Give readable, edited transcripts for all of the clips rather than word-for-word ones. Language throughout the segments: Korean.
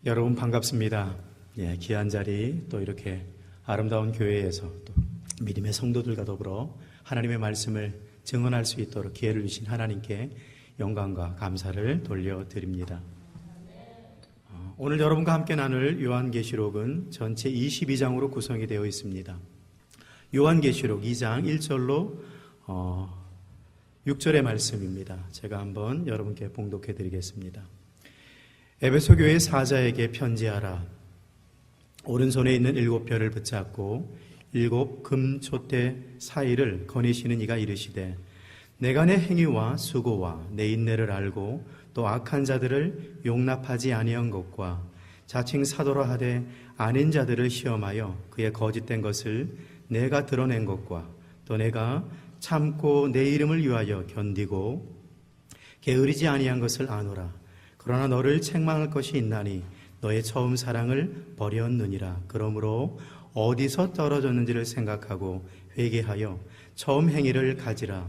여러분 반갑습니다. 귀한 자리 또 이렇게 아름다운 교회에서 또 믿음의 성도들과 더불어 하나님의 말씀을 증언할 수 있도록 기회를 주신 하나님께 영광과 감사를 돌려드립니다. 오늘 여러분과 함께 나눌 요한계시록은 전체 22장으로 구성이 되어 있습니다. 요한계시록 2장 1절로 6절의 말씀입니다. 제가 한번 여러분께 봉독해 드리겠습니다. 에베소 교회 사자에게 편지하라. 오른손에 있는 7별을 붙잡고 7 금촛대 사이를 거니시는 이가 이르시되 내가 내 행위와 수고와 내 인내를 알고 또 악한 자들을 용납하지 아니한 것과 자칭 사도라 하되 아닌 자들을 시험하여 그의 거짓된 것을 내가 드러낸 것과 또 내가 참고 내 이름을 위하여 견디고 게으르지 아니한 것을 아노라. 그러나 너를 책망할 것이 있나니 너의 처음 사랑을 버렸느니라. 그러므로 어디서 떨어졌는지를 생각하고 회개하여 처음 행위를 가지라.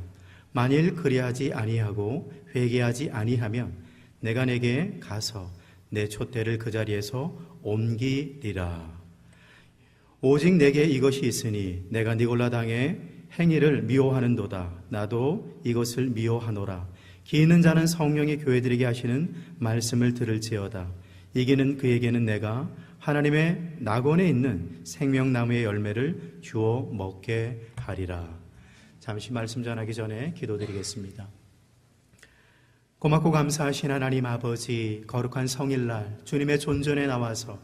만일 그리하지 아니하고 회개하지 아니하면 내가 내게 가서 내 촛대를 그 자리에서 옮기리라. 오직 내게 이것이 있으니 내가 니골라 당의 행위를 미워하는도다. 나도 이것을 미워하노라. 기이는 자는 성령이 교회들에게 하시는 말씀을 들을지어다. 이기는 그에게는 내가 하나님의 낙원에 있는 생명나무의 열매를 주어 먹게 하리라. 잠시 말씀 전하기 전에 기도드리겠습니다. 고맙고 감사하신 하나님 아버지, 거룩한 성일날 주님의 존전에 나와서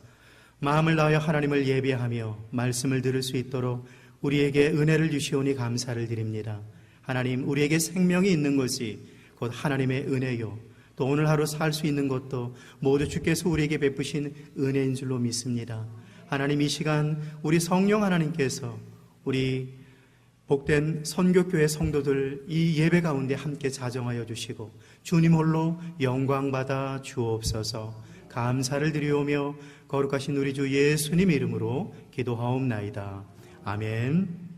마음을 다하여 하나님을 예배하며 말씀을 들을 수 있도록 우리에게 은혜를 주시오니 감사를 드립니다. 하나님, 우리에게 생명이 있는 것이 곧 하나님의 은혜요, 또 오늘 하루 살 수 있는 것도 모두 주께서 우리에게 베푸신 은혜인 줄로 믿습니다. 하나님, 이 시간 우리 성령 하나님께서 우리 복된 선교교회 성도들 이 예배 가운데 함께 자정하여 주시고 주님 홀로 영광받아 주옵소서. 감사를 드리오며 거룩하신 우리 주 예수님 이름으로 기도하옵나이다. 아멘.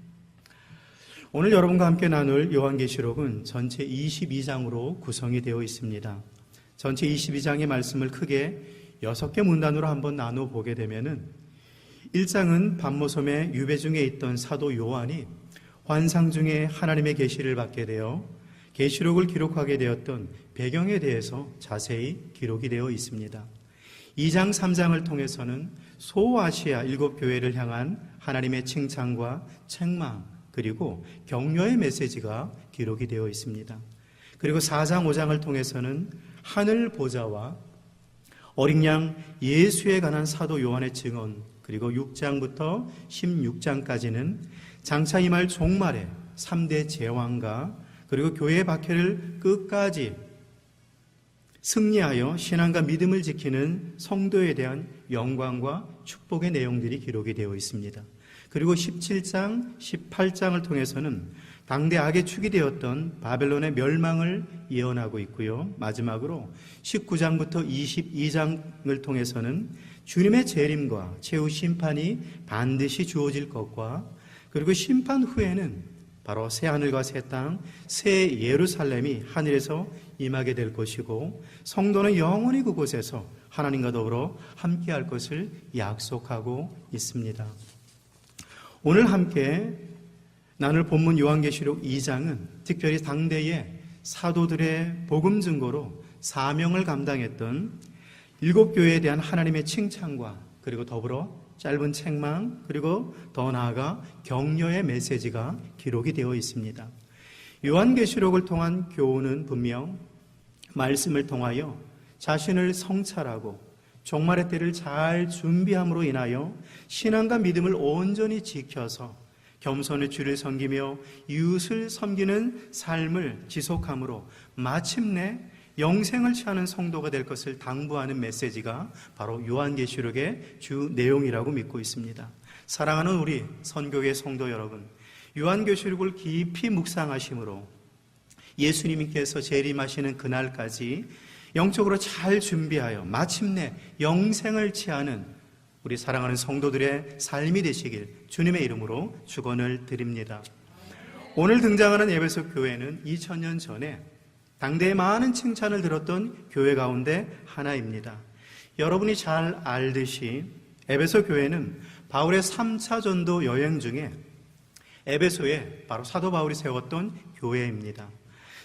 오늘 여러분과 함께 나눌 요한계시록은 전체 22장으로 구성이 되어 있습니다. 전체 22장의 말씀을 크게 6개 문단으로 한번 나눠보게 되면은 1장은 밤모섬의 유배 중에 있던 사도 요한이 환상 중에 하나님의 계시를 받게 되어 계시록을 기록하게 되었던 배경에 대해서 자세히 기록이 되어 있습니다. 2장, 3장을 통해서는 소아시아 7교회를 향한 하나님의 칭찬과 책망 그리고 격려의 메시지가 기록이 되어 있습니다. 그리고 4장, 5장을 통해서는 하늘 보좌와 어린 양 예수에 관한 사도 요한의 증언, 그리고 6장부터 16장까지는 장차 임할 종말의 3대 제왕과 그리고 교회의 박해를 끝까지 승리하여 신앙과 믿음을 지키는 성도에 대한 영광과 축복의 내용들이 기록이 되어 있습니다. 그리고 17장, 18장을 통해서는 당대 악의 축이 되었던 바벨론의 멸망을 예언하고 있고요. 마지막으로 19장부터 22장을 통해서는 주님의 재림과 최후 심판이 반드시 주어질 것과 그리고 심판 후에는 바로 새 하늘과 새 땅, 새 예루살렘이 하늘에서 임하게 될 것이고 성도는 영원히 그곳에서 하나님과 더불어 함께할 것을 약속하고 있습니다. 오늘 함께 나눌 본문 요한계시록 2장은 특별히 당대의 사도들의 복음 증거로 사명을 감당했던 7교회에 대한 하나님의 칭찬과 그리고 더불어 짧은 책망 그리고 더 나아가 격려의 메시지가 기록이 되어 있습니다. 요한계시록을 통한 교훈은 분명 말씀을 통하여 자신을 성찰하고 종말의 때를 잘 준비함으로 인하여 신앙과 믿음을 온전히 지켜서 겸손히 주를 섬기며 이웃을 섬기는 삶을 지속함으로 마침내 영생을 취하는 성도가 될 것을 당부하는 메시지가 바로 요한계시록의 주 내용이라고 믿고 있습니다. 사랑하는 우리 선교회 성도 여러분, 요한계시록을 깊이 묵상하심으로 예수님께서 재림하시는 그날까지 영적으로 잘 준비하여 마침내 영생을 취하는 우리 사랑하는 성도들의 삶이 되시길 주님의 이름으로 축원을 드립니다. 오늘 등장하는 에베소 교회는 2000년 전에 당대의 많은 칭찬을 들었던 교회 가운데 하나입니다. 여러분이 잘 알듯이 에베소 교회는 바울의 3차 전도 여행 중에 에베소에 바로 사도 바울이 세웠던 교회입니다.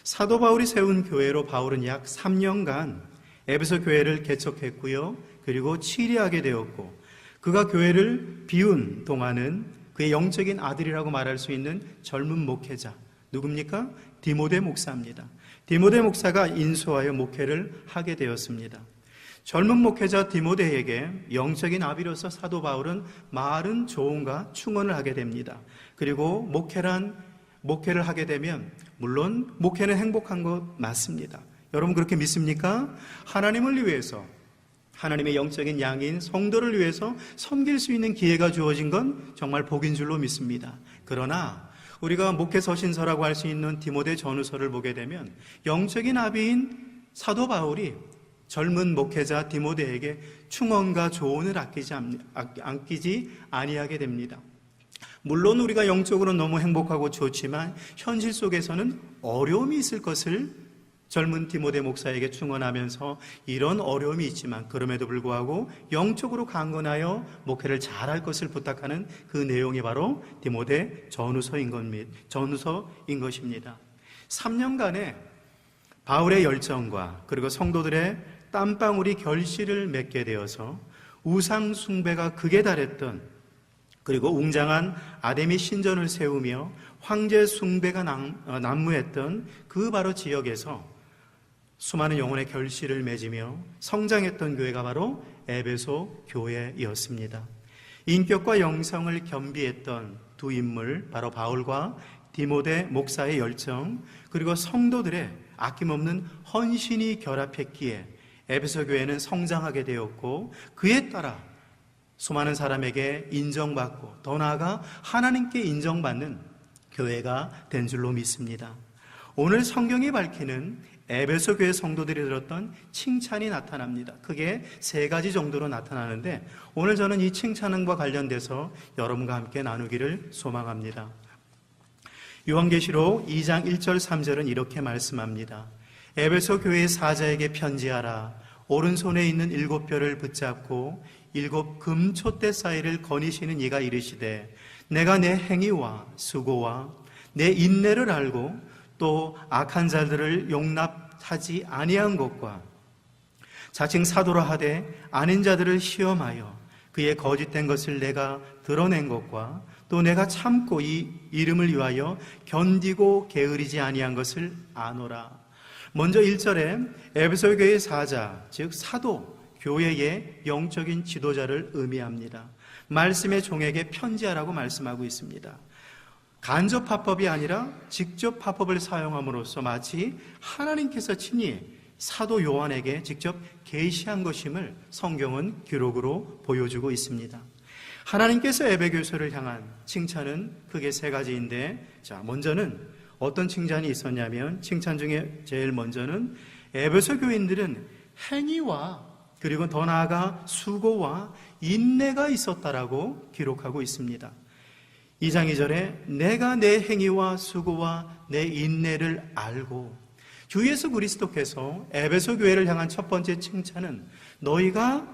사도 바울이 세운 교회로 바울은 약 3년간 에베소 교회를 개척했고요. 그리고 치리하게 되었고, 그가 교회를 비운 동안은 그의 영적인 아들이라고 말할 수 있는 젊은 목회자, 누굽니까? 디모데 목사입니다. 디모데 목사가 인수하여 목회를 하게 되었습니다. 젊은 목회자 디모데에게 영적인 아비로서 사도 바울은 많은 조언과 충언을 하게 됩니다. 그리고 목회를 하게 되면 물론 목회는 행복한 것 맞습니다. 여러분 그렇게 믿습니까? 하나님을 위해서, 하나님의 영적인 양인 성도를 위해서 섬길 수 있는 기회가 주어진 건 정말 복인 줄로 믿습니다. 그러나 우리가 목회 서신서라고 할 수 있는 디모데 전후서를 보게 되면 영적인 아비인 사도 바울이 젊은 목회자 디모데에게 충언과 조언을 아끼지 아니하게 됩니다. 물론 우리가 영적으로 너무 행복하고 좋지만 현실 속에서는 어려움이 있을 것을 젊은 디모데 목사에게 충언하면서 이런 어려움이 있지만 그럼에도 불구하고 영적으로 강건하여 목회를 잘할 것을 부탁하는 그 내용이 바로 디모데 전후서인 것입니다. 3년간의 바울의 열정과 그리고 성도들의 땀방울이 결실을 맺게 되어서 우상 숭배가 극에 달했던, 그리고 웅장한 아데미 신전을 세우며 황제 숭배가 난무했던 그 바로 지역에서 수많은 영혼의 결실을 맺으며 성장했던 교회가 바로 에베소 교회였습니다. 인격과 영성을 겸비했던 두 인물, 바로 바울과 디모데 목사의 열정, 그리고 성도들의 아낌없는 헌신이 결합했기에 에베소 교회는 성장하게 되었고, 그에 따라 수많은 사람에게 인정받고 더 나아가 하나님께 인정받는 교회가 된 줄로 믿습니다. 오늘 성경이 밝히는 에베소 교회 성도들이 들었던 칭찬이 나타납니다. 크게 3가지 정도로 나타나는데 오늘 저는 이 칭찬과 관련돼서 여러분과 함께 나누기를 소망합니다. 요한계시록 2장 1절 3절은 이렇게 말씀합니다. 에베소 교회의 사자에게 편지하라. 오른손에 있는 7별을 붙잡고 7 금촛대 사이를 거니시는 이가 이르시되, 내가 내 행위와 수고와 내 인내를 알고 또 악한 자들을 용납하지 아니한 것과 자칭 사도라 하되 아닌 자들을 시험하여 그의 거짓된 것을 내가 드러낸 것과 또 내가 참고 이 이름을 위하여 견디고 게으르지 아니한 것을 아노라. 먼저 1절에 에베소 교회의 사자, 즉 사도, 교회의 영적인 지도자를 의미합니다. 말씀의 종에게 편지하라고 말씀하고 있습니다. 간접 화법이 아니라 직접 화법을 사용함으로써 마치 하나님께서 친히 사도 요한에게 직접 계시한 것임을 성경은 기록으로 보여주고 있습니다. 하나님께서 에베소를 향한 칭찬은 크게 3가지인데, 먼저는 어떤 칭찬이 있었냐면, 칭찬 중에 제일 먼저는 에베소 교인들은 행위와 그리고 더 나아가 수고와 인내가 있었다라고 기록하고 있습니다. 2장 2절에 내가 내 행위와 수고와 내 인내를 알고, 주 예수 그리스도께서 에베소 교회를 향한 첫 번째 칭찬은 너희가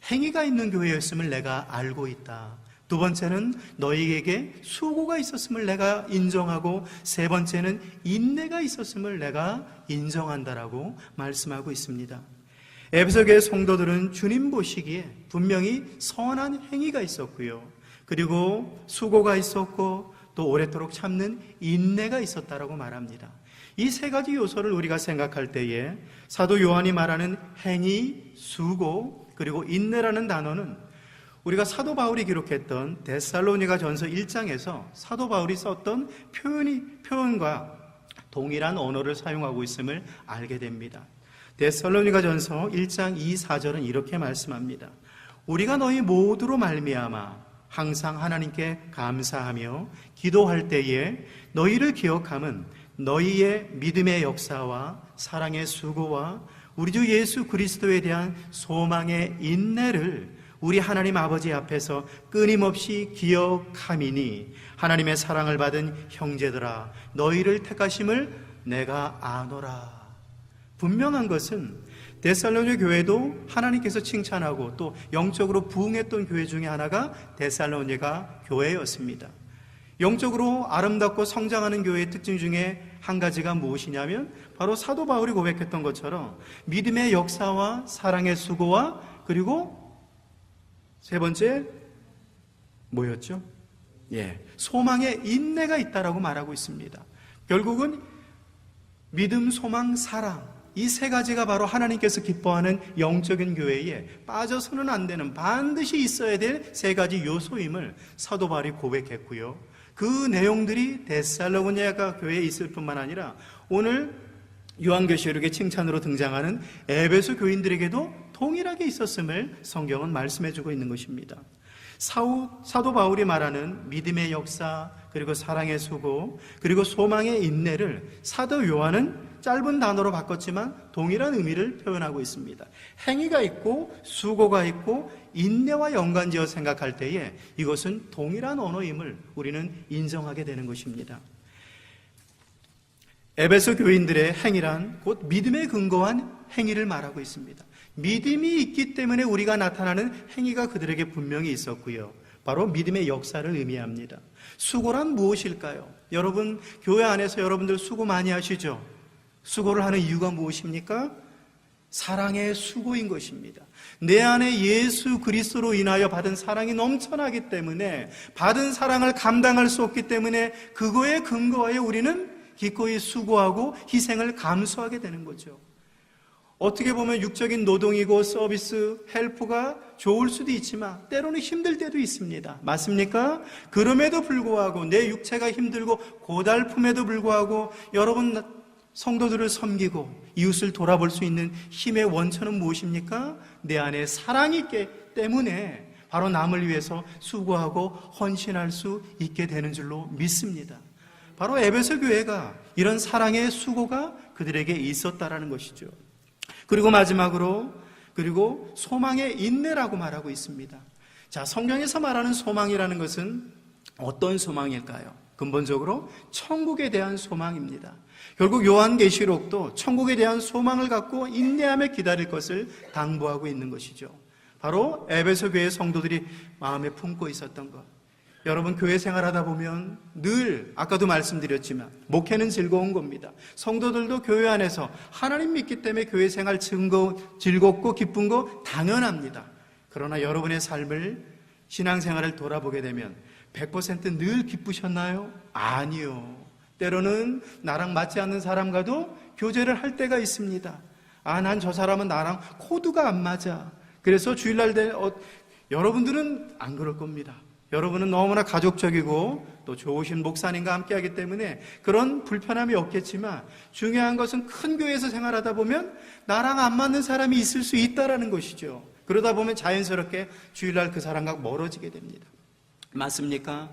행위가 있는 교회였음을 내가 알고 있다. 두 번째는 너희에게 수고가 있었음을 내가 인정하고, 세 번째는 인내가 있었음을 내가 인정한다라고 말씀하고 있습니다. 에베소 교회 성도들은 주님 보시기에 분명히 선한 행위가 있었고요, 그리고 수고가 있었고 또 오랫도록 참는 인내가 있었다라고 말합니다. 이 3가지 요소를 우리가 생각할 때에 사도 요한이 말하는 행위, 수고, 그리고 인내라는 단어는 우리가 사도 바울이 기록했던 데살로니가 전서 1장에서 사도 바울이 썼던 표현과 동일한 언어를 사용하고 있음을 알게 됩니다. 데살로니가 전서 1장 2, 4절은 이렇게 말씀합니다. 우리가 너희 모두로 말미암아 항상 하나님께 감사하며 기도할 때에 너희를 기억함은 너희의 믿음의 역사와 사랑의 수고와 우리 주 예수 그리스도에 대한 소망의 인내를 우리 하나님 아버지 앞에서 끊임없이 기억함이니, 하나님의 사랑을 받은 형제들아 너희를 택하심을 내가 아노라. 분명한 것은 데살로니가 교회도 하나님께서 칭찬하고 또 영적으로 부흥했던 교회 중에 하나가 데살로니가 교회였습니다. 영적으로 아름답고 성장하는 교회의 특징 중에 한 가지가 무엇이냐면 바로 사도 바울이 고백했던 것처럼 믿음의 역사와 사랑의 수고와 그리고 세 번째 뭐였죠? 소망의 인내가 있다라고 말하고 있습니다. 결국은 믿음, 소망, 사랑 이 세 가지가 바로 하나님께서 기뻐하는 영적인 교회에 빠져서는 안 되는 반드시 있어야 될 세 가지 요소임을 사도 바울이 고백했고요. 그 내용들이 데살로니가 교회에 있을 뿐만 아니라 오늘 요한계시록의 칭찬으로 등장하는 에베소 교인들에게도 동일하게 있었음을 성경은 말씀해주고 있는 것입니다. 사도 바울이 말하는 믿음의 역사, 그리고 사랑의 수고, 그리고 소망의 인내를 사도 요한은 짧은 단어로 바꿨지만 동일한 의미를 표현하고 있습니다. 행위가 있고 수고가 있고 인내와 연관지어 생각할 때에 이것은 동일한 언어임을 우리는 인정하게 되는 것입니다. 에베소 교인들의 행위란 곧 믿음에 근거한 행위를 말하고 있습니다. 믿음이 있기 때문에 우리가 나타나는 행위가 그들에게 분명히 있었고요. 바로 믿음의 역사를 의미합니다. 수고란 무엇일까요? 여러분, 교회 안에서 여러분들 수고 많이 하시죠? 수고를 하는 이유가 무엇입니까? 사랑의 수고인 것입니다. 내 안에 예수 그리스도로 인하여 받은 사랑이 넘쳐나기 때문에 받은 사랑을 감당할 수 없기 때문에 그거에 근거하여 우리는 기꺼이 수고하고 희생을 감수하게 되는 거죠. 어떻게 보면 육적인 노동이고 서비스, 헬프가 좋을 수도 있지만 때로는 힘들 때도 있습니다. 맞습니까? 그럼에도 불구하고 내 육체가 힘들고 고달픔에도 불구하고 여러분 성도들을 섬기고 이웃을 돌아볼 수 있는 힘의 원천은 무엇입니까? 내 안에 사랑이 있기 때문에 바로 남을 위해서 수고하고 헌신할 수 있게 되는 줄로 믿습니다. 바로 에베소 교회가 이런 사랑의 수고가 그들에게 있었다라는 것이죠. 그리고 마지막으로 그리고 소망의 인내라고 말하고 있습니다. 자, 성경에서 말하는 소망이라는 것은 어떤 소망일까요? 근본적으로 천국에 대한 소망입니다. 결국 요한계시록도 천국에 대한 소망을 갖고 인내하며 기다릴 것을 당부하고 있는 것이죠. 바로 에베소 교회 성도들이 마음에 품고 있었던 것. 여러분, 교회 생활하다 보면 늘 아까도 말씀드렸지만 목회는 즐거운 겁니다. 성도들도 교회 안에서 하나님 믿기 때문에 교회 생활 즐겁고 기쁜 거 당연합니다. 그러나 여러분의 삶을 신앙생활을 돌아보게 되면 100% 늘 기쁘셨나요? 아니요. 때로는 나랑 맞지 않는 사람과도 교제를 할 때가 있습니다. 난 저 사람은 나랑 코드가 안 맞아. 그래서 주일날 여러분들은 안 그럴 겁니다. 여러분은 너무나 가족적이고 또 좋으신 목사님과 함께하기 때문에 그런 불편함이 없겠지만 중요한 것은 큰 교회에서 생활하다 보면 나랑 안 맞는 사람이 있을 수 있다는 것이죠. 그러다 보면 자연스럽게 주일날 그 사람과 멀어지게 됩니다. 맞습니까?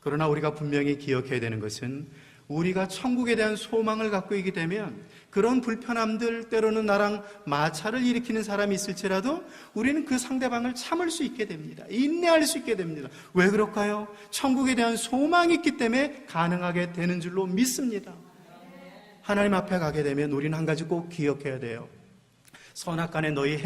그러나 우리가 분명히 기억해야 되는 것은 우리가 천국에 대한 소망을 갖고 있게 되면 그런 불편함들, 때로는 나랑 마찰을 일으키는 사람이 있을지라도 우리는 그 상대방을 참을 수 있게 됩니다. 인내할 수 있게 됩니다. 왜 그럴까요? 천국에 대한 소망이 있기 때문에 가능하게 되는 줄로 믿습니다. 하나님 앞에 가게 되면 우리는 한 가지 꼭 기억해야 돼요. 선악간에 너희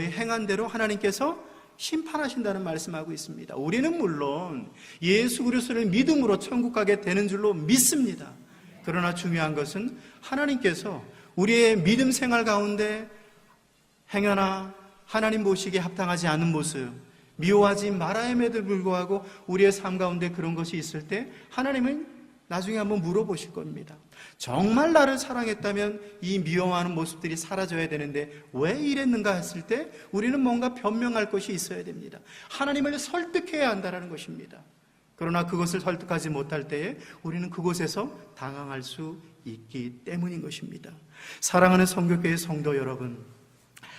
행한 대로 하나님께서 심판하신다는 말씀하고 있습니다. 우리는 물론 예수 그리스도를 믿음으로 천국 가게 되는 줄로 믿습니다. 그러나 중요한 것은 하나님께서 우리의 믿음 생활 가운데 행여나 하나님 보시기에 합당하지 않은 모습, 미워하지 말아야임에도 불구하고 우리의 삶 가운데 그런 것이 있을 때 하나님은 나중에 한번 물어보실 겁니다. 정말 나를 사랑했다면 이 미워하는 모습들이 사라져야 되는데 왜 이랬는가 했을 때 우리는 뭔가 변명할 것이 있어야 됩니다. 하나님을 설득해야 한다는 것입니다. 그러나 그것을 설득하지 못할 때에 우리는 그곳에서 당황할 수 있기 때문인 것입니다. 사랑하는 선교교회 성도 여러분,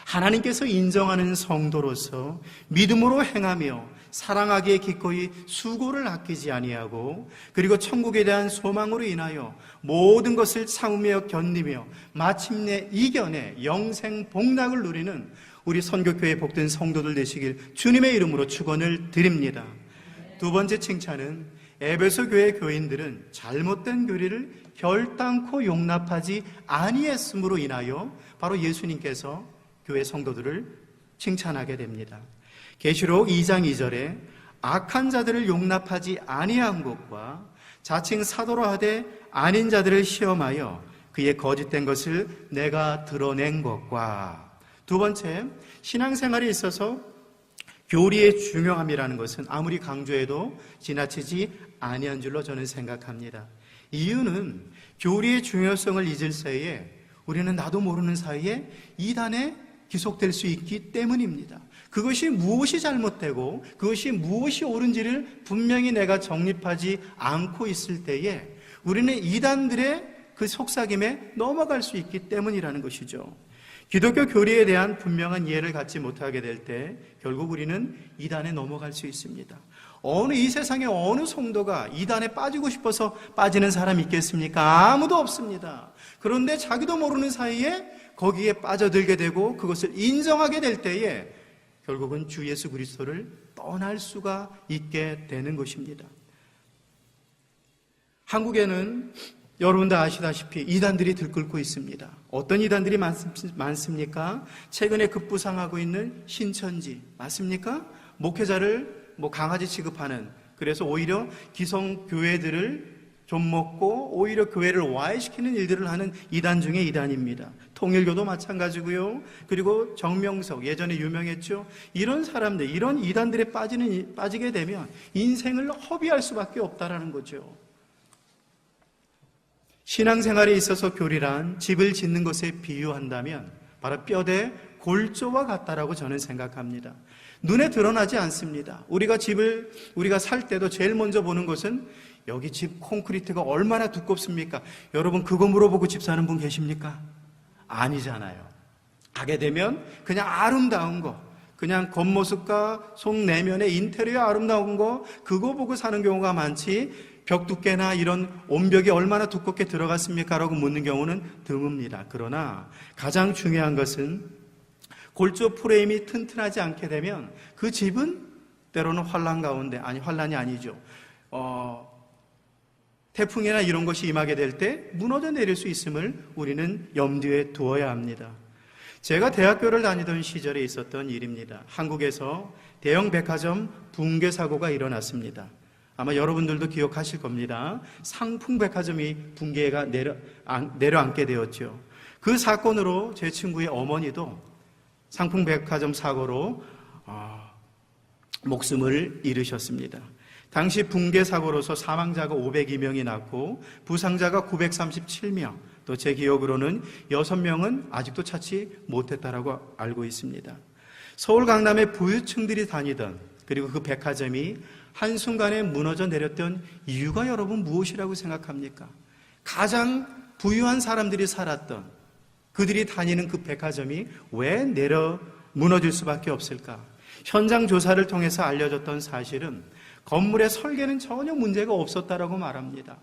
하나님께서 인정하는 성도로서 믿음으로 행하며 사랑하기에 기꺼이 수고를 아끼지 아니하고 그리고 천국에 대한 소망으로 인하여 모든 것을 참으며 견디며 마침내 이겨내 영생 복락을 누리는 우리 선교교회 복된 성도들 되시길 주님의 이름으로 축원을 드립니다. 두 번째 칭찬은 에베소 교회 교인들은 잘못된 교리를 결단코 용납하지 아니했음으로 인하여 바로 예수님께서 교회 성도들을 칭찬하게 됩니다. 계시록 2장 2절에 악한 자들을 용납하지 아니한 것과 자칭 사도라 하되 아닌 자들을 시험하여 그의 거짓된 것을 내가 드러낸 것과, 두 번째, 신앙생활에 있어서 교리의 중요함이라는 것은 아무리 강조해도 지나치지 아니한 줄로 저는 생각합니다. 이유는 교리의 중요성을 잊을 새에 우리는 나도 모르는 사이에 이단에 기속될 수 있기 때문입니다. 그것이 무엇이 잘못되고 그것이 무엇이 옳은지를 분명히 내가 정립하지 않고 있을 때에 우리는 이단들의 그 속삭임에 넘어갈 수 있기 때문이라는 것이죠. 기독교 교리에 대한 분명한 이해를 갖지 못하게 될 때 결국 우리는 이단에 넘어갈 수 있습니다. 이 세상에 어느 성도가 이단에 빠지고 싶어서 빠지는 사람이 있겠습니까? 아무도 없습니다. 그런데 자기도 모르는 사이에 거기에 빠져들게 되고 그것을 인정하게 될 때에 결국은 주 예수 그리스도를 떠날 수가 있게 되는 것입니다. 한국에는 여러분도 아시다시피 이단들이 들끓고 있습니다. 어떤 이단들이 많습니까? 최근에 급부상하고 있는 신천지 맞습니까? 목회자를 강아지 취급하는, 그래서 오히려 기성교회들을 좀먹고 오히려 교회를 와해시키는 일들을 하는 이단 중에 이단입니다. 통일교도 마찬가지고요. 그리고 정명석, 예전에 유명했죠. 이런 사람들, 이런 이단들에 빠지게 되면 인생을 허비할 수밖에 없다라는 거죠. 신앙생활에 있어서 교리란 집을 짓는 것에 비유한다면 바로 뼈대 골조와 같다라고 저는 생각합니다. 눈에 드러나지 않습니다. 우리가 살 때도 제일 먼저 보는 것은 여기 집 콘크리트가 얼마나 두껍습니까? 여러분 그거 물어보고 집 사는 분 계십니까? 아니잖아요. 가게 되면 그냥 아름다운 거, 그냥 겉모습과 속 내면의 인테리어 아름다운 거, 그거 보고 사는 경우가 많지 벽 두께나 이런 온벽이 얼마나 두껍게 들어갔습니까? 라고 묻는 경우는 드뭅니다. 그러나 가장 중요한 것은 골조 프레임이 튼튼하지 않게 되면 그 집은 때로는 환란이 아니죠. 태풍이나 이런 것이 임하게 될 때 무너져 내릴 수 있음을 우리는 염두에 두어야 합니다. 제가 대학교를 다니던 시절에 있었던 일입니다. 한국에서 대형 백화점 붕괴 사고가 일어났습니다. 아마 여러분들도 기억하실 겁니다. 상풍백화점이 붕괴가 내려앉게 되었죠. 그 사건으로 제 친구의 어머니도 상풍백화점 사고로 목숨을 잃으셨습니다. 당시 붕괴 사고로서 사망자가 502명이 났고 부상자가 937명, 또 제 기억으로는 6명은 아직도 찾지 못했다라고 알고 있습니다. 서울 강남의 부유층들이 다니던, 그리고 그 백화점이 한순간에 무너져 내렸던 이유가 여러분 무엇이라고 생각합니까? 가장 부유한 사람들이 살았던, 그들이 다니는 그 백화점이 왜 무너질 수밖에 없을까? 현장 조사를 통해서 알려졌던 사실은 건물의 설계는 전혀 문제가 없었다라고 말합니다.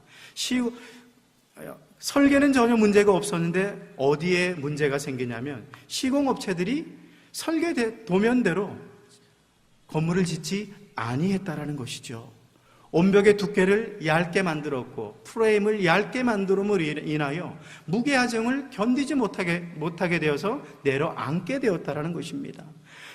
설계는 전혀 문제가 없었는데 어디에 문제가 생기냐면 시공업체들이 설계 도면대로 건물을 짓지 아니했다라는 것이죠. 온벽의 두께를 얇게 만들었고 프레임을 얇게 만들음으로 인하여 무게하정을 견디지 못하게 되어서 내려앉게 되었다라는 것입니다.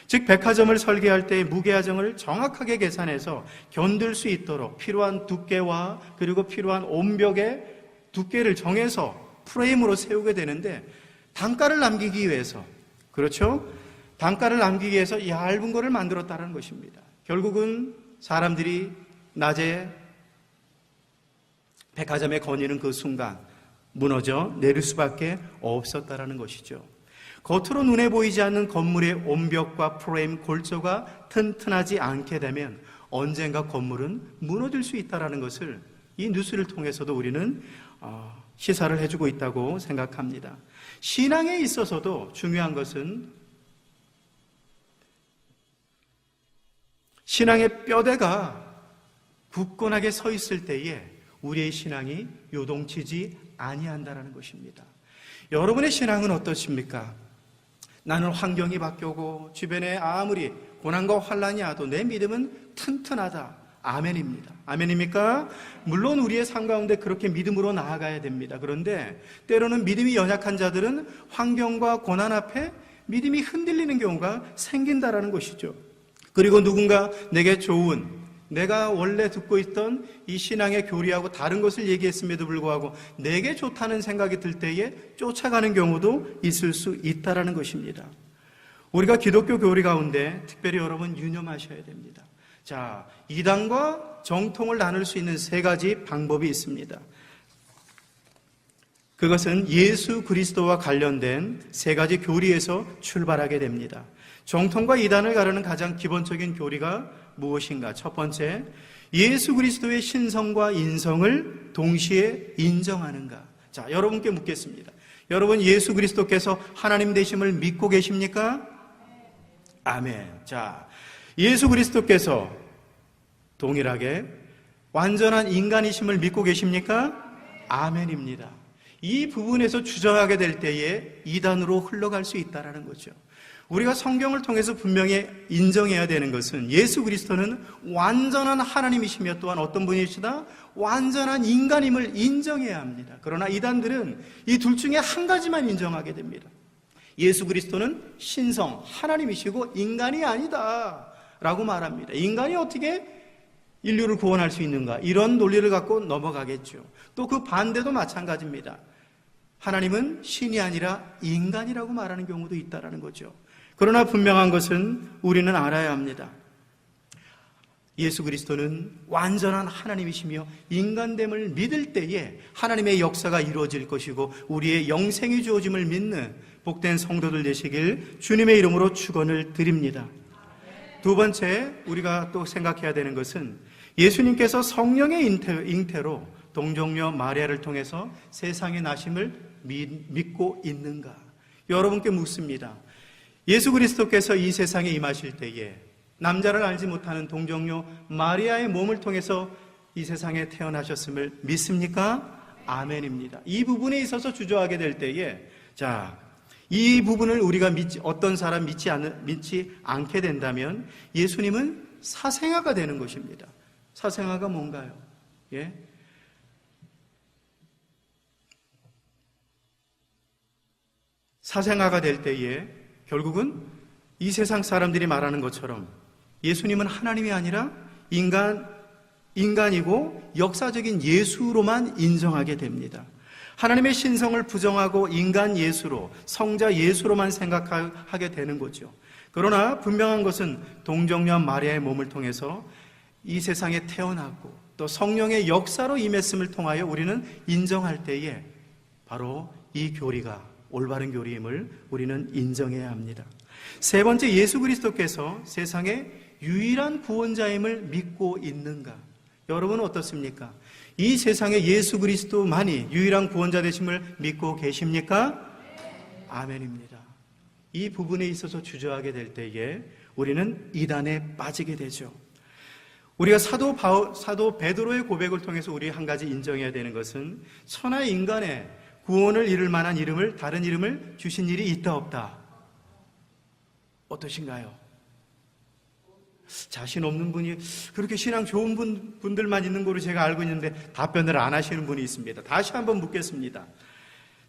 즉 백화점을 설계할 때 무게하정을 정확하게 계산해서 견딜 수 있도록 필요한 두께와 그리고 필요한 온벽의 두께를 정해서 프레임으로 세우게 되는데 단가를 남기기 위해서, 그렇죠? 단가를 남기기 위해서 얇은 거를 만들었다는 것입니다. 결국은 사람들이 낮에 백화점에 거니는 그 순간 무너져 내릴 수밖에 없었다는 것이죠. 겉으로 눈에 보이지 않는 건물의 온벽과 프레임, 골조가 튼튼하지 않게 되면 언젠가 건물은 무너질 수 있다는 것을 이 뉴스를 통해서도 우리는 시사를 해주고 있다고 생각합니다. 신앙에 있어서도 중요한 것은 신앙의 뼈대가 굳건하게 서 있을 때에 우리의 신앙이 요동치지 아니한다라는 것입니다. 여러분의 신앙은 어떠십니까? 나는 환경이 바뀌고 주변에 아무리 고난과 환란이 와도 내 믿음은 튼튼하다. 아멘입니다. 아멘입니까? 물론 우리의 삶 가운데 그렇게 믿음으로 나아가야 됩니다. 그런데 때로는 믿음이 연약한 자들은 환경과 고난 앞에 믿음이 흔들리는 경우가 생긴다라는 것이죠. 그리고 누군가 내게 좋은, 내가 원래 듣고 있던 이 신앙의 교리하고 다른 것을 얘기했음에도 불구하고 내게 좋다는 생각이 들 때에 쫓아가는 경우도 있을 수 있다라는 것입니다. 우리가 기독교 교리 가운데 특별히 여러분 유념하셔야 됩니다. 자, 이단과 정통을 나눌 수 있는 세 가지 방법이 있습니다. 그것은 예수 그리스도와 관련된 세 가지 교리에서 출발하게 됩니다. 정통과 이단을 가르는 가장 기본적인 교리가 무엇인가? 첫 번째, 예수 그리스도의 신성과 인성을 동시에 인정하는가? 자, 여러분께 묻겠습니다. 여러분, 예수 그리스도께서 하나님 되심을 믿고 계십니까? 아멘. 자, 예수 그리스도께서 동일하게 완전한 인간이심을 믿고 계십니까? 아멘입니다. 이 부분에서 주저하게 될 때에 이단으로 흘러갈 수 있다는 거죠. 우리가 성경을 통해서 분명히 인정해야 되는 것은 예수 그리스도는 완전한 하나님이시며 또한 어떤 분이시다? 완전한 인간임을 인정해야 합니다. 그러나 이단들은 이 둘 중에 한 가지만 인정하게 됩니다. 예수 그리스도는 신성, 하나님이시고 인간이 아니다 라고 말합니다. 인간이 어떻게 인류를 구원할 수 있는가? 이런 논리를 갖고 넘어가겠죠. 또 그 반대도 마찬가지입니다. 하나님은 신이 아니라 인간이라고 말하는 경우도 있다는 거죠. 그러나 분명한 것은 우리는 알아야 합니다. 예수 그리스도는 완전한 하나님이시며 인간됨을 믿을 때에 하나님의 역사가 이루어질 것이고 우리의 영생이 주어짐을 믿는 복된 성도들 되시길 주님의 이름으로 축원을 드립니다. 두 번째, 우리가 또 생각해야 되는 것은 예수님께서 성령의 잉태로 동정녀 마리아를 통해서 세상에 나심을 믿고 있는가? 여러분께 묻습니다. 예수 그리스도께서 이 세상에 임하실 때에 남자를 알지 못하는 동정녀 마리아의 몸을 통해서 이 세상에 태어나셨음을 믿습니까? 아멘입니다. 이 부분에 있어서 주저하게 될 때에 자, 이 부분을 우리가 어떤 사람 믿지 않게 된다면 예수님은 사생아가 되는 것입니다. 사생아가 뭔가요? 예? 사생아가 될 때에 결국은 이 세상 사람들이 말하는 것처럼 예수님은 하나님이 아니라 인간이고 역사적인 예수로만 인정하게 됩니다. 하나님의 신성을 부정하고 인간 예수로, 성자 예수로만 생각하게 되는 거죠. 그러나 분명한 것은 동정녀 마리아의 몸을 통해서 이 세상에 태어났고 또 성령의 역사로 임했음을 통하여 우리는 인정할 때에 바로 이 교리가 올바른 교리임을 우리는 인정해야 합니다. 세 번째, 예수 그리스도께서 세상의 유일한 구원자임을 믿고 있는가? 여러분은 어떻습니까? 이 세상에 예수 그리스도만이 유일한 구원자 되심을 믿고 계십니까? 아멘입니다. 이 부분에 있어서 주저하게 될 때에 우리는 이단에 빠지게 되죠. 우리가 사도 베드로의 고백을 통해서 우리 한 가지 인정해야 되는 것은 천하 인간의 구원을 이룰 만한 이름을, 다른 이름을 주신 일이 있다 없다? 어떠신가요? 자신 없는 분이 그렇게 신앙 좋은 분들만 있는 거로 제가 알고 있는데 답변을 안 하시는 분이 있습니다. 다시 한번 묻겠습니다.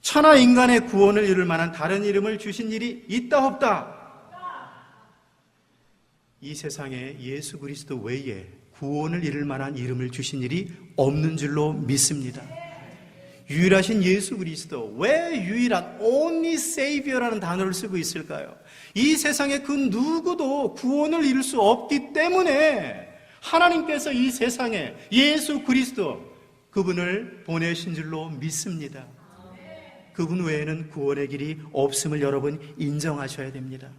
천하 인간의 구원을 이룰 만한 다른 이름을 주신 일이 있다 없다? 이 세상에 예수 그리스도 외에 구원을 이룰 만한 이름을 주신 일이 없는 줄로 믿습니다. 유일하신 예수 그리스도, 왜 유일한 only Savior라는 단어를 쓰고 있을까요? 이 세상에 그 누구도 구원을 이룰 수 없기 때문에 하나님께서 이 세상에 예수 그리스도 그분을 보내신 줄로 믿습니다. 그분 외에는 구원의 길이 없음을 여러분 인정하셔야 됩니다.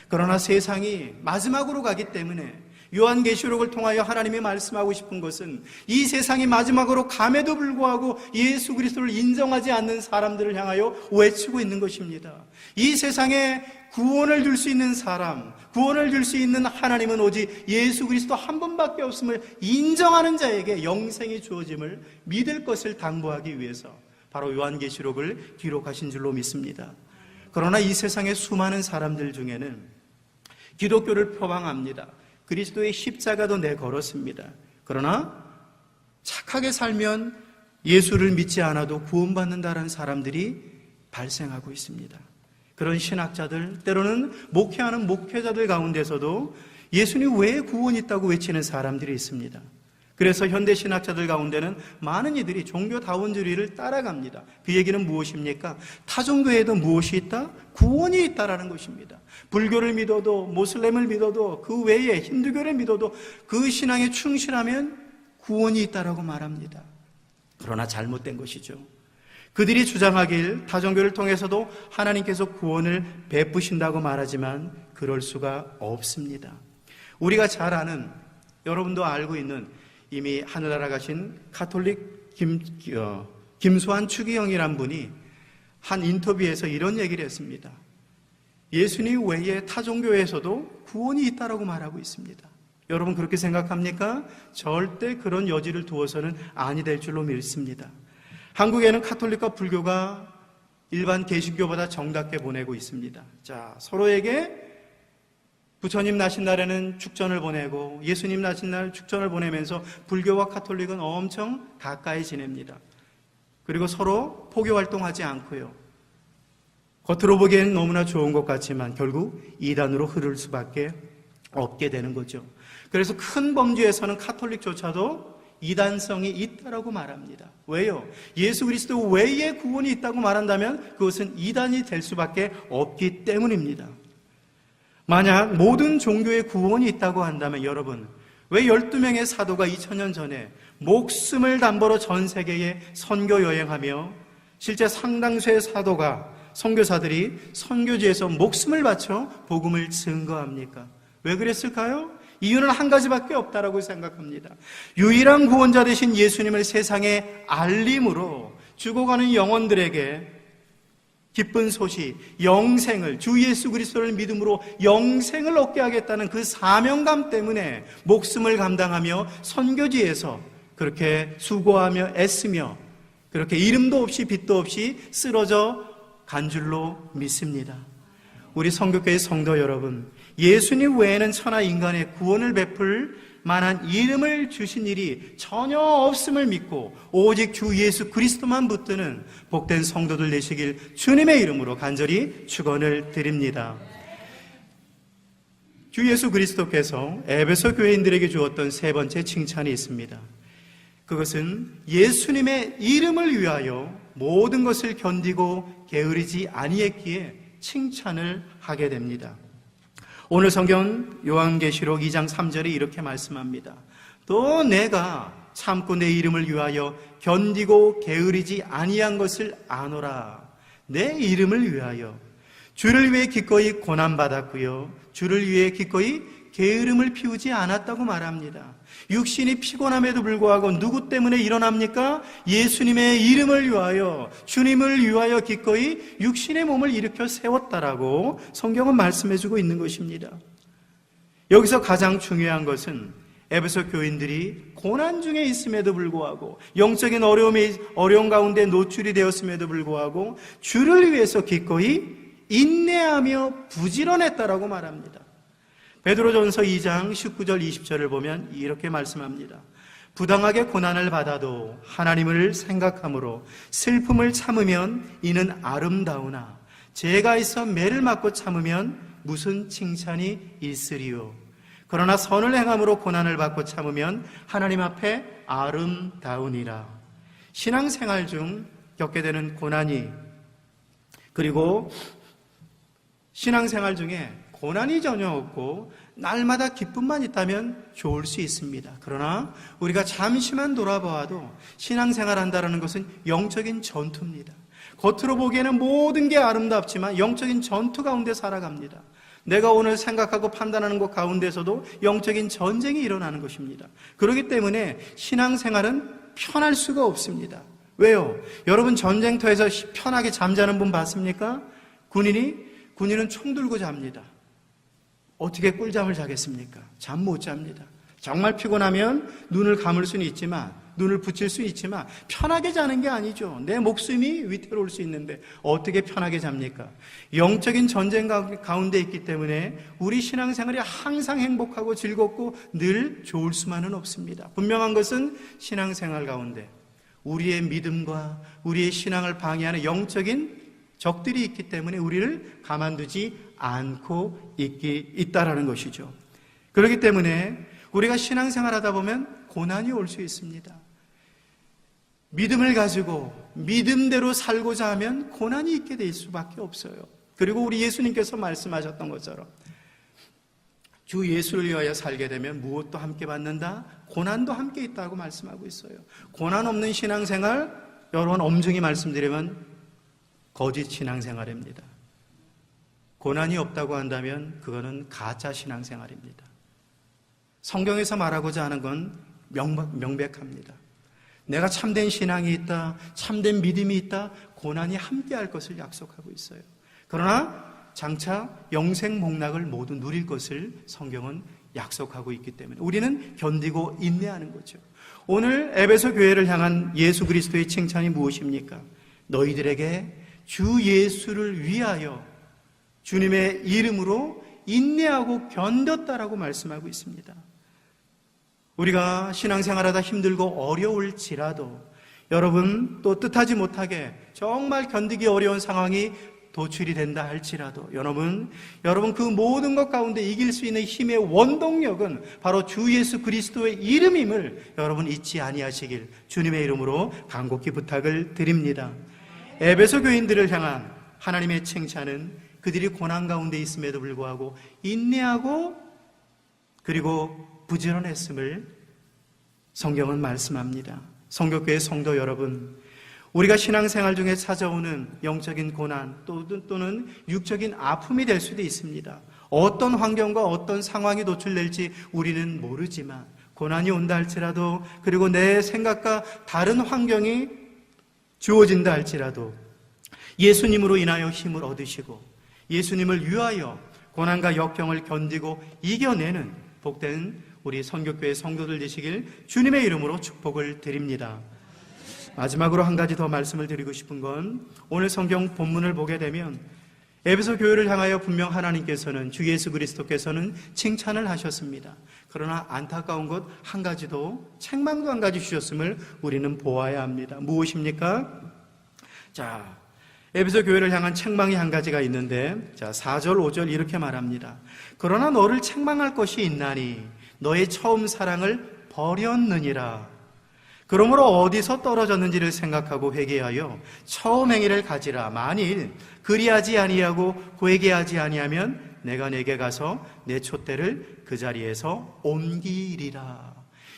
그러나 세상이 마지막으로 가기 때문에 요한계시록을 통하여 하나님이 말씀하고 싶은 것은 이 세상이 마지막으로 감에도 불구하고 예수 그리스도를 인정하지 않는 사람들을 향하여 외치고 있는 것입니다. 이 세상에 구원을 줄 수 있는 사람, 구원을 줄 수 있는 하나님은 오직 예수 그리스도 한 분밖에 없음을 인정하는 자에게 영생이 주어짐을 믿을 것을 당부하기 위해서 바로 요한계시록을 기록하신 줄로 믿습니다. 그러나 이 세상의 수많은 사람들 중에는 기독교를 표방합니다. 그리스도의 십자가도 내걸었습니다. 그러나 착하게 살면 예수를 믿지 않아도 구원받는다라는 사람들이 발생하고 있습니다. 그런 신학자들, 때로는 목회하는 목회자들 가운데서도 예수님 외에 구원이 있다고 외치는 사람들이 있습니다. 그래서 현대 신학자들 가운데는 많은 이들이 종교다원주의를 따라갑니다. 그 얘기는 무엇입니까? 타종교에도 무엇이 있다? 구원이 있다라는 것입니다. 불교를 믿어도, 모슬렘을 믿어도, 그 외에 힌두교를 믿어도 그 신앙에 충실하면 구원이 있다라고 말합니다. 그러나 잘못된 것이죠. 그들이 주장하길 타종교를 통해서도 하나님께서 구원을 베푸신다고 말하지만 그럴 수가 없습니다. 우리가 잘 아는, 여러분도 알고 있는 이미 하늘나라 가신 가톨릭 김수환 추기경이란 분이 한 인터뷰에서 이런 얘기를 했습니다. 예수님 외에 타종교에서도 구원이 있다라고 말하고 있습니다. 여러분 그렇게 생각합니까? 절대 그런 여지를 두어서는 아니 될 줄로 믿습니다. 한국에는 가톨릭과 불교가 일반 개신교보다 정답게 보내고 있습니다. 자, 서로에게 부처님 나신 날에는 축전을 보내고 예수님 나신 날 축전을 보내면서 불교와 가톨릭은 엄청 가까이 지냅니다. 그리고 서로 포교 활동하지 않고요. 겉으로 보기에는 너무나 좋은 것 같지만 결국 이단으로 흐를 수밖에 없게 되는 거죠. 그래서 큰 범주에서는 가톨릭조차도 이단성이 있다라고 말합니다. 왜요? 예수 그리스도 외에 구원이 있다고 말한다면 그것은 이단이 될 수밖에 없기 때문입니다. 만약 모든 종교에 구원이 있다고 한다면 여러분, 왜 12명의 사도가 2000년 전에 목숨을 담보로 전 세계에 선교 여행하며 실제 상당수의 사도가, 선교사들이 선교지에서 목숨을 바쳐 복음을 증거합니까? 왜 그랬을까요? 이유는 한 가지밖에 없다라고 생각합니다. 유일한 구원자 되신 예수님을 세상에 알림으로 죽어가는 영혼들에게 기쁜 소식, 영생을, 주 예수 그리스도를 믿음으로 영생을 얻게 하겠다는 그 사명감 때문에 목숨을 감당하며 선교지에서 그렇게 수고하며 애쓰며 그렇게 이름도 없이 빛도 없이 쓰러져 간 줄로 믿습니다. 우리 선교교회 성도 여러분, 예수님 외에는 천하 인간의 구원을 베풀 만한 이름을 주신 일이 전혀 없음을 믿고 오직 주 예수 그리스도만 붙드는 복된 성도들 되시길 주님의 이름으로 간절히 축원을 드립니다. 주 예수 그리스도께서 에베소 교회인들에게 주었던 세 번째 칭찬이 있습니다. 그것은 예수님의 이름을 위하여 모든 것을 견디고 게으르지 아니했기에 칭찬을 하게 됩니다. 오늘 성경 요한계시록 2장 3절에 이렇게 말씀합니다. 또 내가 참고 내 이름을 위하여 견디고 게으르지 아니한 것을 아노라. 내 이름을 위하여 주를 위해 기꺼이 고난받았고요, 주를 위해 기꺼이 게으름을 피우지 않았다고 말합니다. 육신이 피곤함에도 불구하고 누구 때문에 일어납니까? 예수님의 이름을 위하여, 주님을 위하여 기꺼이 육신의 몸을 일으켜 세웠다라고 성경은 말씀해주고 있는 것입니다. 여기서 가장 중요한 것은 에베소 교인들이 고난 중에 있음에도 불구하고, 영적인 어려움 가운데 노출이 되었음에도 불구하고 주를 위해서 기꺼이 인내하며 부지런했다라고 말합니다. 베드로전서 2장 19절 20절을 보면 이렇게 말씀합니다. 부당하게 고난을 받아도 하나님을 생각함으로 슬픔을 참으면 이는 아름다우나 죄가 있어 매를 맞고 참으면 무슨 칭찬이 있으리요. 그러나 선을 행함으로 고난을 받고 참으면 하나님 앞에 아름다우니라. 신앙생활 중 겪게 되는 고난이, 그리고 신앙생활 중에 고난이 전혀 없고 날마다 기쁨만 있다면 좋을 수 있습니다. 그러나 우리가 잠시만 돌아보아도 신앙생활 한다는 것은 영적인 전투입니다. 겉으로 보기에는 모든 게 아름답지만 영적인 전투 가운데 살아갑니다. 내가 오늘 생각하고 판단하는 것 가운데서도 영적인 전쟁이 일어나는 것입니다. 그렇기 때문에 신앙생활은 편할 수가 없습니다. 왜요? 여러분 전쟁터에서 편하게 잠자는 분 봤습니까? 군인은 총 들고 잡니다. 어떻게 꿀잠을 자겠습니까? 잠 못 잡니다. 정말 피곤하면 눈을 감을 수는 있지만 눈을 붙일 수 있지만 편하게 자는 게 아니죠. 내 목숨이 위태로울 수 있는데 어떻게 편하게 잡니까? 영적인 전쟁 가운데 있기 때문에 우리 신앙생활이 항상 행복하고 즐겁고 늘 좋을 수만은 없습니다. 분명한 것은 신앙생활 가운데 우리의 믿음과 우리의 신앙을 방해하는 영적인 적들이 있기 때문에 우리를 가만두지 않고 있다라는 것이죠. 그렇기 때문에 우리가 신앙생활하다 보면 고난이 올 수 있습니다. 믿음을 가지고 믿음대로 살고자 하면 고난이 있게 될 수밖에 없어요. 그리고 우리 예수님께서 말씀하셨던 것처럼 주 예수를 위하여 살게 되면 무엇도 함께 받는다? 고난도 함께 있다고 말씀하고 있어요. 고난 없는 신앙생활, 여러분 엄중히 말씀드리면 거짓 신앙생활입니다. 고난이 없다고 한다면 그거는 가짜 신앙생활입니다. 성경에서 말하고자 하는 건 명백합니다. 내가 참된 신앙이 있다, 참된 믿음이 있다, 고난이 함께할 것을 약속하고 있어요. 그러나 장차 영생 복락을 모두 누릴 것을 성경은 약속하고 있기 때문에 우리는 견디고 인내하는 거죠. 오늘 에베소 교회를 향한 예수 그리스도의 칭찬이 무엇입니까? 너희들에게 주 예수를 위하여 주님의 이름으로 인내하고 견뎠다라고 말씀하고 있습니다. 우리가 신앙생활하다 힘들고 어려울지라도 여러분 또 뜻하지 못하게 정말 견디기 어려운 상황이 도출이 된다 할지라도 여러분 그 모든 것 가운데 이길 수 있는 힘의 원동력은 바로 주 예수 그리스도의 이름임을 여러분 잊지 아니하시길 주님의 이름으로 간곡히 부탁을 드립니다. 에베소 교인들을 향한 하나님의 칭찬은 그들이 고난 가운데 있음에도 불구하고 인내하고 그리고 부지런했음을 성경은 말씀합니다. 성교교회 성도 여러분, 우리가 신앙생활 중에 찾아오는 영적인 고난 또는 육적인 아픔이 될 수도 있습니다. 어떤 환경과 어떤 상황이 노출될지 우리는 모르지만 고난이 온다 할지라도 그리고 내 생각과 다른 환경이 주어진다 할지라도 예수님으로 인하여 힘을 얻으시고 예수님을 위하여 고난과 역경을 견디고 이겨내는 복된 우리 선교교회 성도들 되시길 주님의 이름으로 축복을 드립니다. 마지막으로 한 가지 더 말씀을 드리고 싶은 건 오늘 성경 본문을 보게 되면 에베소 교회를 향하여 분명 하나님께서는 주 예수 그리스도께서는 칭찬을 하셨습니다. 그러나 안타까운 것 한 가지도 책망도 한 가지 주셨음을 우리는 보아야 합니다. 무엇입니까? 자, 에베소 교회를 향한 책망이 한 가지가 있는데 4절 5절 이렇게 말합니다. 그러나 너를 책망할 것이 있나니 너의 처음 사랑을 버렸느니라. 그러므로 어디서 떨어졌는지를 생각하고 회개하여 처음 행위를 가지라. 만일 그리하지 아니하고 회개하지 아니하면 내가 내게 가서 내 촛대를 그 자리에서 옮기리라.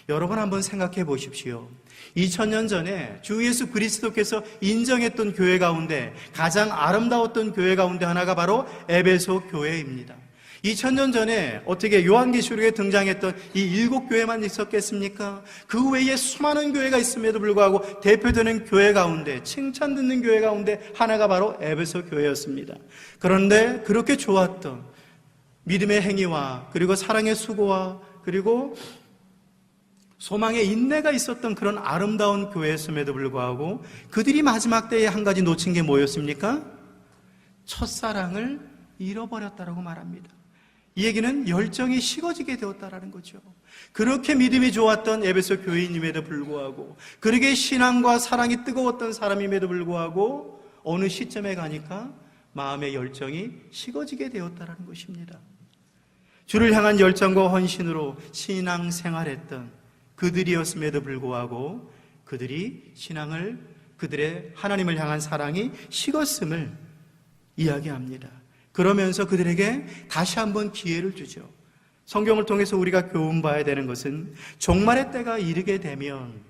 여러분 한번 생각해 보십시오. 2000년 전에 주 예수 그리스도께서 인정했던 교회 가운데 가장 아름다웠던 교회 가운데 하나가 바로 에베소 교회입니다. 2000년 전에 어떻게 요한계시록에 등장했던 이 7교회만 있었겠습니까? 그 외에 수많은 교회가 있음에도 불구하고 대표되는 교회 가운데 칭찬 듣는 교회 가운데 하나가 바로 에베소 교회였습니다. 그런데 그렇게 좋았던 믿음의 행위와 그리고 사랑의 수고와 그리고 소망의 인내가 있었던 그런 아름다운 교회였음에도 불구하고 그들이 마지막 때에 한 가지 놓친 게 뭐였습니까? 첫사랑을 잃어버렸다라고 말합니다. 이 얘기는 열정이 식어지게 되었다라는 거죠. 그렇게 믿음이 좋았던 에베소 교회임에도 불구하고 그렇게 신앙과 사랑이 뜨거웠던 사람임에도 불구하고 어느 시점에 가니까 마음의 열정이 식어지게 되었다라는 것입니다. 주를 향한 열정과 헌신으로 신앙 생활했던 그들이었음에도 불구하고 그들이 그들의 하나님을 향한 사랑이 식었음을 이야기합니다. 그러면서 그들에게 다시 한번 기회를 주죠. 성경을 통해서 우리가 교훈봐야 되는 것은 종말의 때가 이르게 되면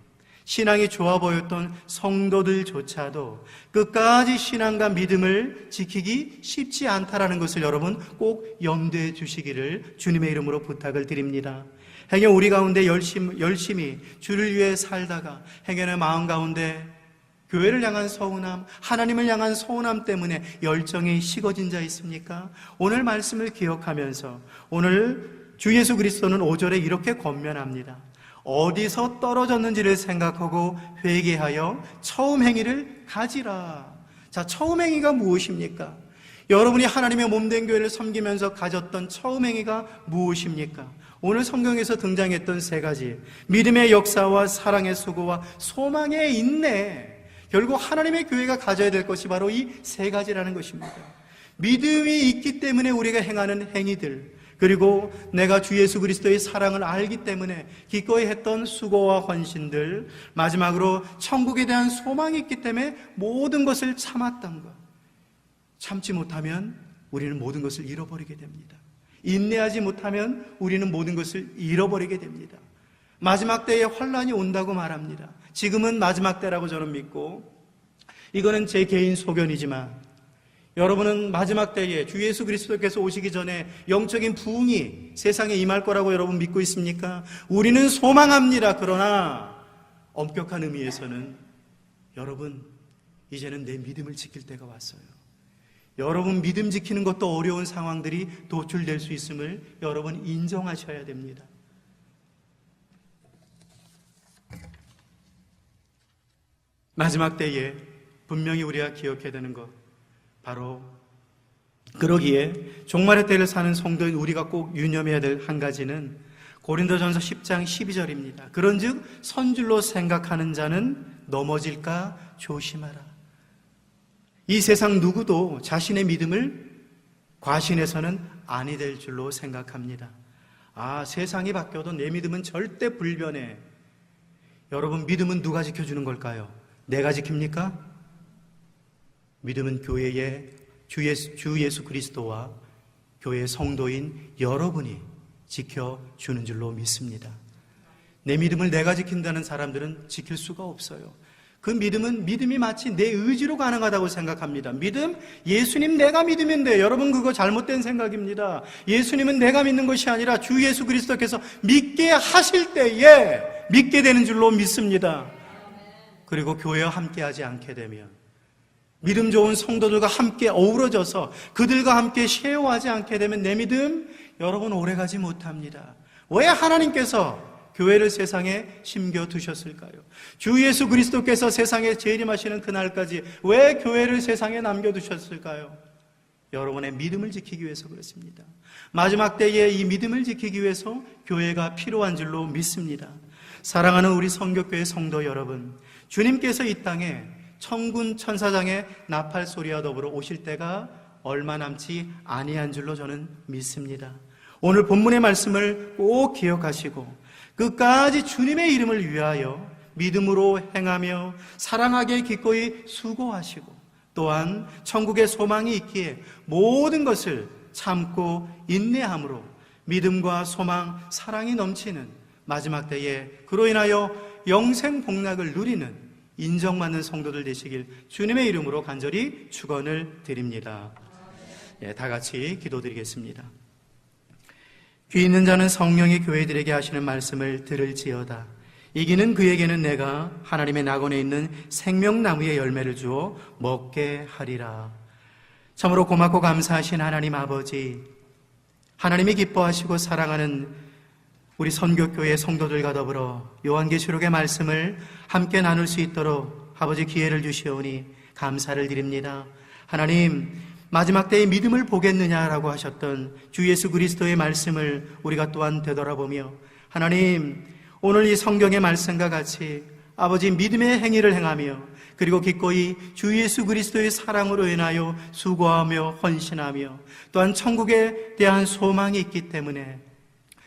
신앙이 좋아 보였던 성도들조차도 끝까지 신앙과 믿음을 지키기 쉽지 않다라는 것을 여러분 꼭 염두에 주시기를 주님의 이름으로 부탁을 드립니다. 행여 우리 가운데 열심히 주를 위해 살다가 행여의 마음 가운데 교회를 향한 서운함, 하나님을 향한 서운함 때문에 열정이 식어진 자 있습니까? 오늘 말씀을 기억하면서 오늘 주 예수 그리스도는 5절에 이렇게 권면합니다. 어디서 떨어졌는지를 생각하고 회개하여 처음 행위를 가지라. 자, 처음 행위가 무엇입니까? 여러분이 하나님의 몸된 교회를 섬기면서 가졌던 처음 행위가 무엇입니까? 오늘 성경에서 등장했던 세 가지, 믿음의 역사와 사랑의 수고와 소망의 인내, 결국 하나님의 교회가 가져야 될 것이 바로 이 세 가지라는 것입니다. 믿음이 있기 때문에 우리가 행하는 행위들, 그리고 내가 주 예수 그리스도의 사랑을 알기 때문에 기꺼이 했던 수고와 헌신들, 마지막으로 천국에 대한 소망이 있기 때문에 모든 것을 참았던 것. 참지 못하면 우리는 모든 것을 잃어버리게 됩니다. 인내하지 못하면 우리는 모든 것을 잃어버리게 됩니다. 마지막 때에 환란이 온다고 말합니다. 지금은 마지막 때라고 저는 믿고, 이거는 제 개인 소견이지만 여러분은 마지막 때에 주 예수 그리스도께서 오시기 전에 영적인 부흥이 세상에 임할 거라고 여러분 믿고 있습니까? 우리는 소망합니다. 그러나 엄격한 의미에서는 여러분, 이제는 내 믿음을 지킬 때가 왔어요. 여러분 믿음 지키는 것도 어려운 상황들이 도출될 수 있음을 여러분 인정하셔야 됩니다. 마지막 때에 분명히 우리가 기억해야 되는 것, 바로 그러기에 종말의 때를 사는 성도인 우리가 꼭 유념해야 될 한 가지는 고린도전서 10장 12절입니다. 그런즉 선줄로 생각하는 자는 넘어질까 조심하라. 이 세상 누구도 자신의 믿음을 과신해서는 아니 될 줄로 생각합니다. 세상이 바뀌어도 내 믿음은 절대 불변해. 여러분, 믿음은 누가 지켜주는 걸까요? 내가 지킵니까? 믿음은 교회의 주 예수 그리스도와 교회 성도인 여러분이 지켜주는 줄로 믿습니다. 내 믿음을 내가 지킨다는 사람들은 지킬 수가 없어요. 그 믿음이 마치 내 의지로 가능하다고 생각합니다. 믿음? 예수님 내가 믿으면 돼. 여러분, 그거 잘못된 생각입니다. 예수님은 내가 믿는 것이 아니라 주 예수 그리스도께서 믿게 하실 때에 믿게 되는 줄로 믿습니다. 그리고 교회와 함께하지 않게 되면, 믿음 좋은 성도들과 함께 어우러져서 그들과 함께 쉐어하지 않게 되면 내 믿음, 여러분, 오래가지 못합니다. 왜 하나님께서 교회를 세상에 심겨두셨을까요? 주 예수 그리스도께서 세상에 재림하시는 그날까지 왜 교회를 세상에 남겨두셨을까요? 여러분의 믿음을 지키기 위해서 그렇습니다. 마지막 때에 이 믿음을 지키기 위해서 교회가 필요한 줄로 믿습니다. 사랑하는 우리 성교교회 성도 여러분, 주님께서 이 땅에 천군 천사장의 나팔 소리와 더불어 오실 때가 얼마 남지 아니한 줄로 저는 믿습니다. 오늘 본문의 말씀을 꼭 기억하시고 끝까지 주님의 이름을 위하여 믿음으로 행하며 사랑하게 기꺼이 수고하시고, 또한 천국의 소망이 있기에 모든 것을 참고 인내함으로 믿음과 소망, 사랑이 넘치는 마지막 때에 그로 인하여 영생 복락을 누리는 인정받는 성도들 되시길 주님의 이름으로 간절히 축원을 드립니다. 다 같이 기도드리겠습니다. 귀 있는 자는 성령이 교회들에게 하시는 말씀을 들을지어다. 이기는 그에게는 내가 하나님의 낙원에 있는 생명나무의 열매를 주어 먹게 하리라. 참으로 고맙고 감사하신 하나님 아버지, 하나님이 기뻐하시고 사랑하는 우리 선교교회 성도들과 더불어 요한계시록의 말씀을 함께 나눌 수 있도록 아버지 기회를 주시오니 감사를 드립니다. 하나님, 마지막 때의 믿음을 보겠느냐라고 하셨던 주 예수 그리스도의 말씀을 우리가 또한 되돌아보며, 하나님, 오늘 이 성경의 말씀과 같이 아버지 믿음의 행위를 행하며 그리고 기꺼이 주 예수 그리스도의 사랑으로 인하여 수고하며 헌신하며 또한 천국에 대한 소망이 있기 때문에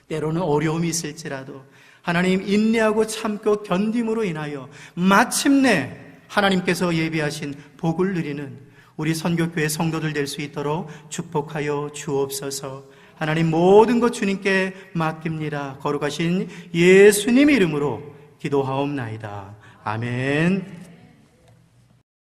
때로는 어려움이 있을지라도 하나님 인내하고 참고 견딤으로 인하여 마침내 하나님께서 예비하신 복을 누리는 우리 선교교회 성도들 될 수 있도록 축복하여 주옵소서. 하나님, 모든 것 주님께 맡깁니다. 거룩하신 예수님 이름으로 기도하옵나이다. 아멘.